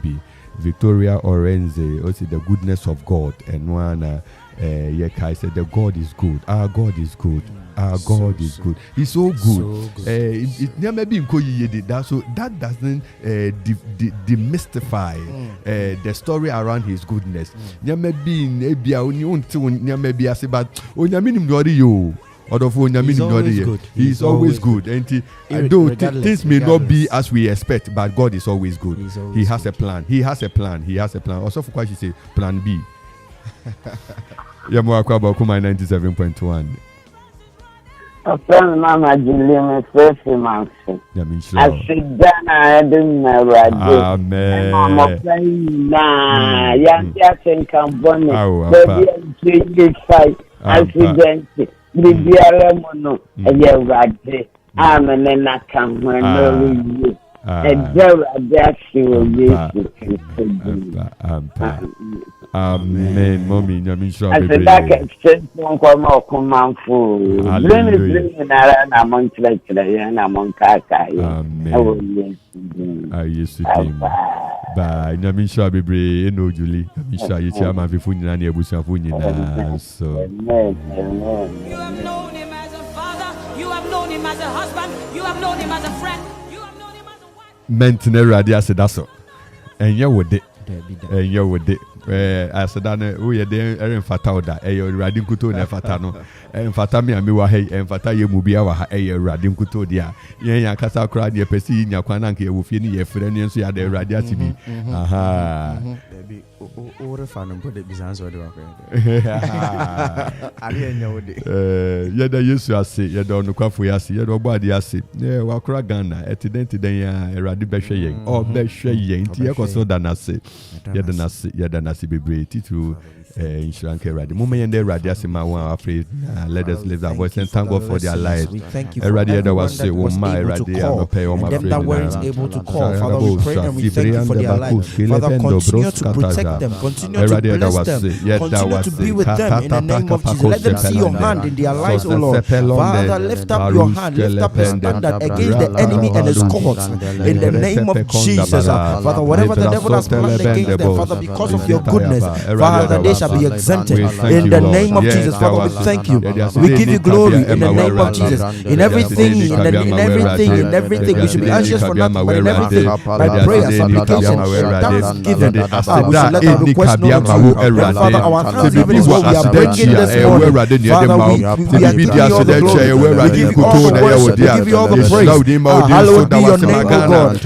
H: bi Victoria Orenze o say the goodness of God and one Yekai said the God is good. Our God is good. Our God is good. He's so good. It never been that doesn't demystify the story around his goodness. Never been maybe I say but He's always good. And though things may not be as we expect, but God is always good. He has a plan. Also for Quarshie say plan B. Yamuakwa Bakuma 97.1.
Q: A friend, Mama Julian, first MAMFE. I sit down, I didn't know. Amen. I'm playing now. Young Jackson Camboni. Baby, fight. Accident. Bibiara mono. Eya urade. Amen. And I come when you. And there are that you
H: Amen. Mommy, I'm sure.
Q: I said that exchange won't come out command food. Bring around among today and among Kaka.
H: Amen. I used to think. Bye. I'm sure I'll be brave. No, Julie. I'm sure you shall have a food and a bush of food. So,
G: you have known him as a father, you have known him as a husband, you have known him as a friend.
H: Mentine radia said that's all. And you would it. And you would it. I said, we are there and Fatauda, a radin kuto and Fatano, and Fatami and Miwahe, and Fataya Mubia, a radin kuto dia. Yan Casa cried your Pessi, Yakanaki, Wufini, a friend, and see the radiati. Aha.
I: Or a fan and put it behind the I didn't know it.
H: Yet I used to say, you don't know what we are seeing, your body as it. Yeah, Wakra Ghana, at the dent, then a radibeshe, or beshe, Tiako so than I say. Yadanasi be brave to insurance radi. Moment and they radiasima one afraid. Let us live our voice and thank God for their lives.
J: We thank you
H: for everyone was say, "Oh my, radia, pay on my
J: them that weren't able to call." Father, we pray and we thank you for their lives. Father, continue to protect them, continue to bless them, continue to be with them in the name of Jesus. Let them see your hand in their lives, O Lord. Father, lift up your hand, lift up your standard against the enemy and his cohorts in the name of Jesus. Father, whatever the devil has planned against them, Father, because of your goodness, Father, they shall be exempted in the name of Jesus. Father, we thank you. We give you glory in the name of Jesus. In everything, in everything, we should be anxious for nothing, but in everything, by prayer, supplication, thanksgiving, we should let our request known to you. Father, our thanksgiving is what we are bringing this morning. Father, we are giving you all the glory. We give you all the worship. We give you all the praise. Hallowed be your name, O God.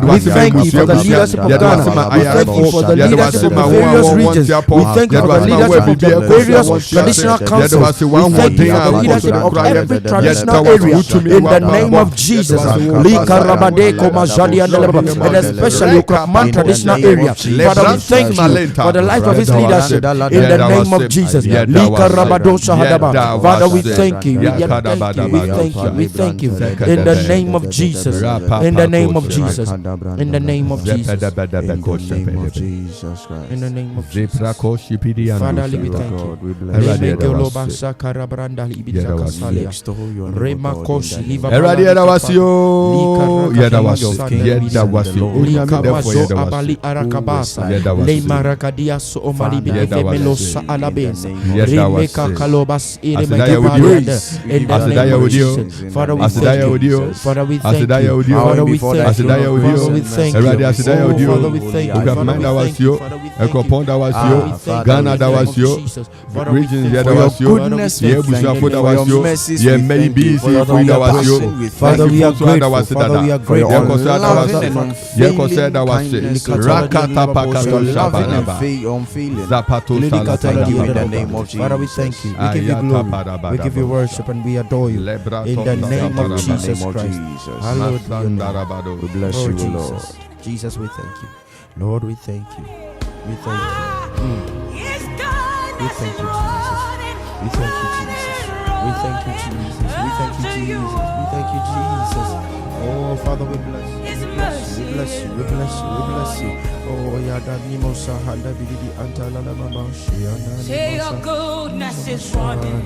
J: We thank you for the leadership of Ghana. We thank you for the leadership of the various regions. We thank you for the leadership of the various traditional councils. We thank you for the leadership of every traditional area in the name of Jesus. And especially Akropong traditional area. Father, we thank you for the life of his leadership in the name of Jesus. Father, we thank you. We thank you. In the name of Jesus. In the name of Jesus. In the name of Jesus. In the name of Jesus. Father, we thank you.
H: Akropong that was you, Ghana that was you, regions that was you, Bushafo that was you, maybe that was you,
J: Father, we are grateful. Father, we are grateful.
H: That was Rakata Pakato Shabanaba, Zapato
J: Father, we thank you. We give you glory. We give you worship and we adore you. In the name of Jesus Christ. Hallowed be your name.
I: We bless you, Lord.
J: Jesus, we thank you. Lord, we thank you. We thank you. We thank you, Jesus. We thank you, Jesus. We thank you, Jesus. We thank you, Jesus. We thank you, Jesus. Oh, Father, we bless you. We bless you. We bless you. We bless you. Oh, Yada Nimosa Handa Bidi Antala Mama.
G: Say your goodness is running.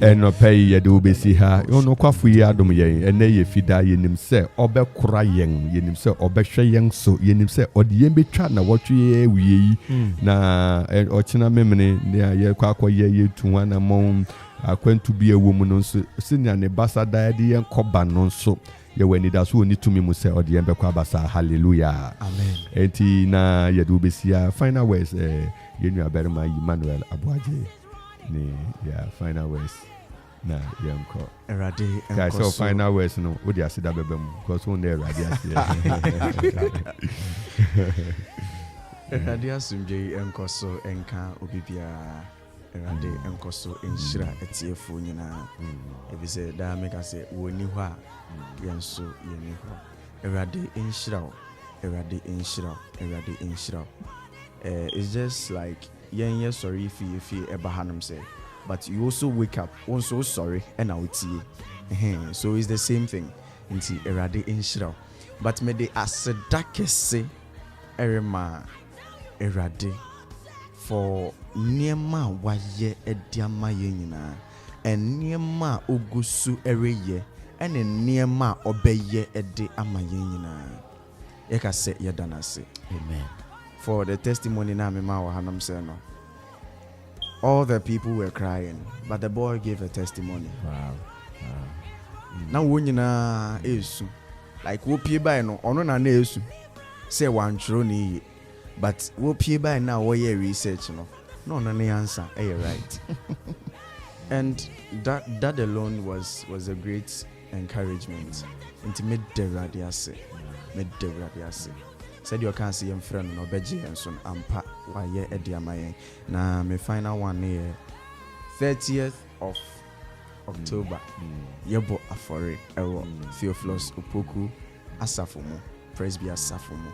H: Eno pay ye do be see her. You know, Kwafu Yadum ye, and nay fida yenim se, obe crying, yenim se, obe shayang so, yenim se, or the yembe chana, what ye we na ochina memene, near ye quaqua ye to one among going to be a woman on senior and a bassa daddy and coban on so. Ye when it does who need to me muse or the embe kwabasa, hallelujah.
J: Amen.
H: Eti na ye do be see her. Final words, you know, better my Emmanuel Abuaje. Yeah, final words. Nah, yeah, guys, so final words, no. What do you say that baby? Because one day,
I: Radia Sumjay Enkoso Enka Ubibia Rade Enkoso Inshira Etiefo nyina. If you say that make us say Woniwa Yanso Yeniwa. Rade Inshira. Rade Inshira. Rade Inshira. it's just like yeah sorry if you ever hanum say, but you also wake up also sorry and now it's so it's the same thing into erade inshira, but me de asedakese erema erade for niema waye ediama ye nyina and niema ogusu ereye and niema obeye ede ama ye nyina yeka se yedana se.
J: Amen.
I: For the testimony na me ma wa hanam say no, all the people were crying, but the boy gave a testimony.
J: Wow.
I: Na wo nyina esu like wo pie by no ono na esu say wan tro ni, but wo pie by na wo ye research no na answer right. And that alone was a great encouragement into mid de radiase said you can't see him friend no beji and son ampa why ye ediamaye na me final one here 30th of October yebo afore ewo Theophilus Opoku asafomo Presby asafomo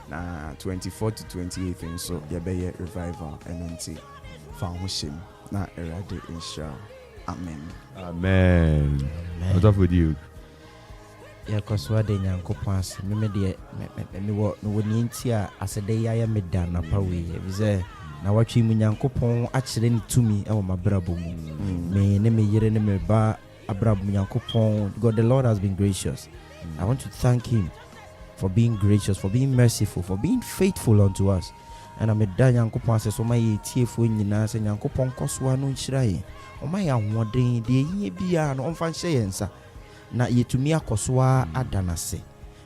I: na 24 to 28 and so yebeye revival NNT fa ho shem na erade insha. Amen.
H: What's up with you?
J: Yeah, cause what they nyankopon ase me de me wo ni ntia asede ya me da na pa we e bize na watwe mu nyankopon a kire ni tumi e wo mabrabo mu me ne me yire ne me ba abrabo nyankopon. God, the Lord has been gracious. I want to thank him for being gracious, for being merciful, for being faithful unto us. And I'm a da nyankopon ase so my tiefo nyina se nyankopon koso anu nhirae o my ahoden de yie bia no omfa nhye yensa na yetumi akoswa adanase.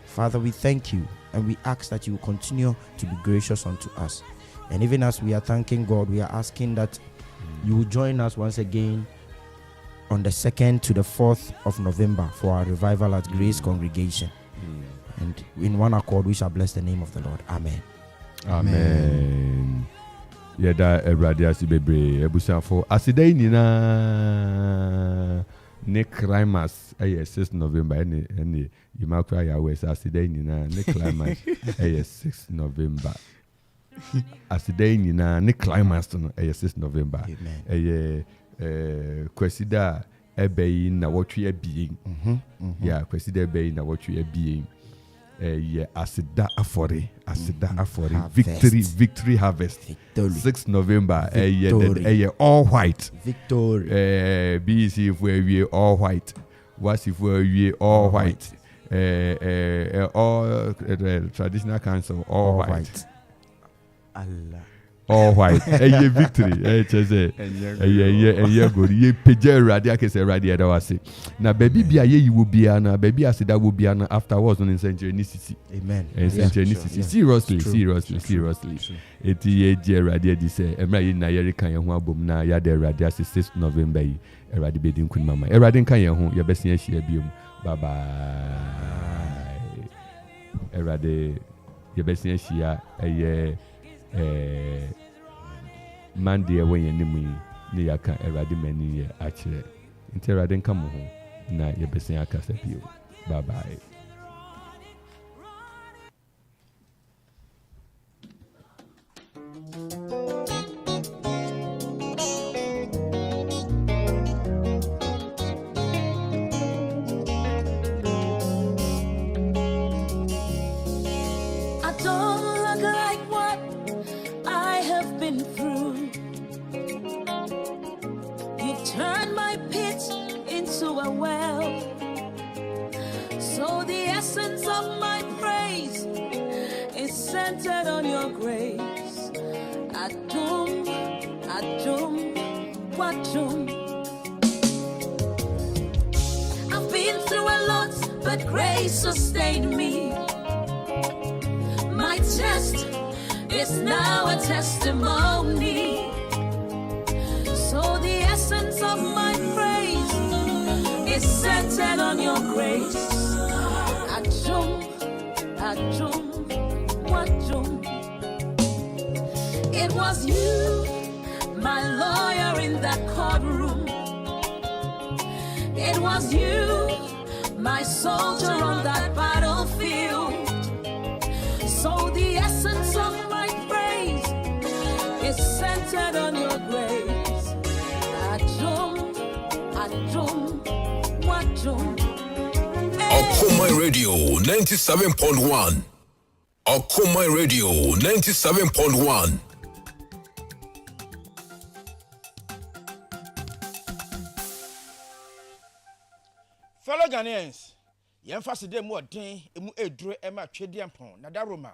J: Father, we thank you and we ask that you will continue to be gracious unto us. And even as we are thanking God, we are asking that you will join us once again on the 2nd to the 4th of November for our revival at Grace Congregation. And in one accord, we shall bless the name of the Lord. Amen.
H: Amen. Yeda Ebradiasi Bere Ebusafo Asidai Nina ne climax 6 November any you ma cry away Asidai Nina ne climax 6 November. Asidai Nina ne climax no 6 November. Kwesida ebeyi na wotwe abien. Yeah, kwesida ebeyi na wotwe abien. Asida Afore, victory harvest. 6 November, all white.
J: Victory.
H: BC if we all white. What if we all white? All traditional council all white.
I: Allah.
H: All white. Victory. Good. Ye peje radia kese radia da wase. Na baby bia ye you will be na baby asida will be na afterwards on synchronicity.
J: Amen.
H: Synchronicity. Seriously. Eti ye je radia di say emra ye na yeri kan ye ho abom na ya de radia 6 November yi. Erade bedin kun mama. Erade kan ye ho ye besia hia biom. Bye bye. Erade ye besia hia Monday when you name me yaka erade mani ye akire nti erade nka mo ho na ye besen akasa bio. Bye bye.
G: I don't look like what I have been through. You've turned my pit into a well. So the essence of my praise is centered on your grace. Adum, Wadum. I've been through a lot, but grace sustained me. My test is now a testimony. So the essence of my praise is centered on your grace. Adum, Wadum. It was you, my lawyer in that courtroom. It was you, my soldier on that battlefield. So the essence of my praise
B: Akropong Radio 97.1. Akropong Radio 97.1.
R: Fellow Ghanaians, yɛmfa de mu ɔden emu eduro ɛma twedi ampon na da Roma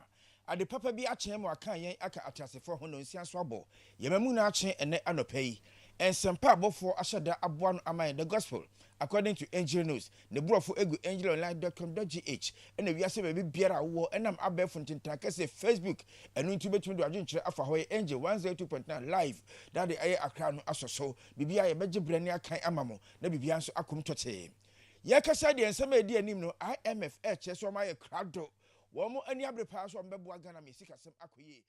R: ade papa bi akyɛn mu aka yɛn aka atiasefo ho no nsia so abɔ yɛmamu na akyɛn ɛnɛ anɔpa yi ensempa abɔfo ahyɛda aboa no ama the gospel according to Angel News ne burofo egu angelonline.com.gh ɛna wiase baabi biara wo ɛnam abɛfo ntintan kɛse Facebook ɛno ntu betumi do adwenkyerɛ afa hɔ yɛ Angel 102.9 live that the aye akra no asoso bibia yɛ bɛgye brane akan ama mo na bibia nso akom tɔte yɛkasa deɛ nsɛm edi anim no IMF ɛkyɛ so ma yɛ krado wɔn ani abre paa so mbɛboa Ghana me sikasɛm akoye